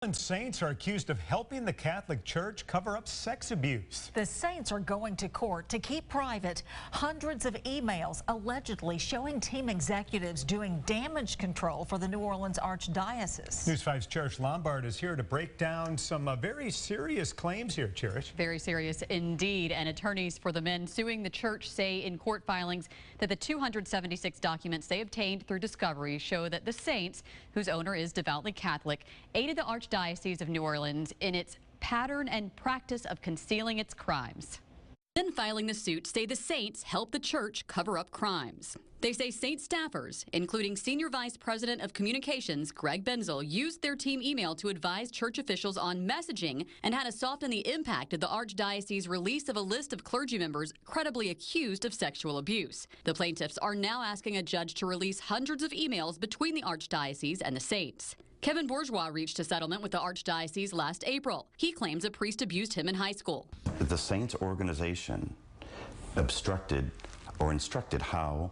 And saints are accused of helping the Catholic Church cover up sex abuse. The saints are going to court to keep private hundreds of emails allegedly showing team executives doing damage control for the New Orleans Archdiocese. News 5's Cherish Lombard is here to break down some very serious claims here, Cherish. Very serious indeed. And attorneys for the men suing the church say in court filings that the 276 documents they obtained through discovery show that the saints, whose owner is devoutly Catholic, aided the Archdiocese of New Orleans in its pattern and practice of concealing its crimes. Men filing the suit say the saints helped the church cover up crimes. They say saint staffers, including Senior Vice President of Communications Greg Benzel, used their team email to advise church officials on messaging and how to soften the impact of the Archdiocese's release of a list of clergy members credibly accused of sexual abuse. The plaintiffs are now asking a judge to release hundreds of emails between the Archdiocese and the saints. Kevin Bourgeois reached a settlement with the Archdiocese last April. He claims a priest abused him in high school. The Saints organization obstructed or instructed how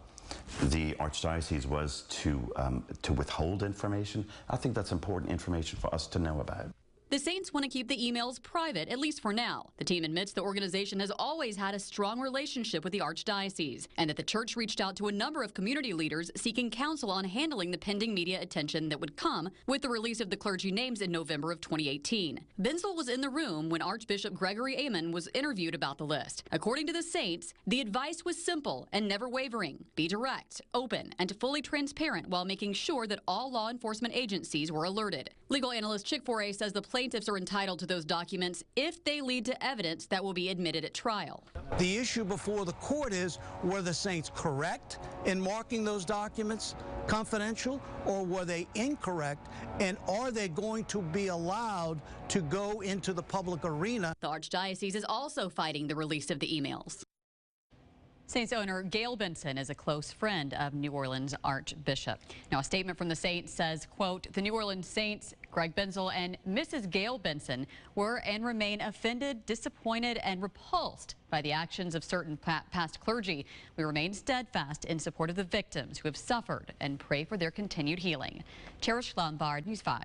the Archdiocese was to withhold information. I think that's important information for us to know about. The saints want to keep the emails private, at least for now. The team admits the organization has always had a strong relationship with the Archdiocese and that the church reached out to a number of community leaders seeking counsel on handling the pending media attention that would come with the release of the clergy names in November of 2018. Benzel was in the room when Archbishop Gregory Aymon was interviewed about the list. According to the saints, the advice was simple and never wavering. Be direct, open, and fully transparent while making sure that all law enforcement agencies were alerted. Legal analyst Chick Foray says the plaintiffs are entitled to those documents if they lead to evidence that will be admitted at trial. The issue before the court is, were the saints correct in marking those documents confidential, or were they incorrect, and are they going to be allowed to go into the public arena? The Archdiocese is also fighting the release of the emails. Saints owner Gail Benson is a close friend of New Orleans Archbishop. Now, a statement from the Saints says, quote, the New Orleans Saints, Greg Benzel and Mrs. Gail Benson were and remain offended, disappointed, and repulsed by the actions of certain past clergy. We remain steadfast in support of the victims who have suffered and pray for their continued healing. Cherish Lombard, News 5.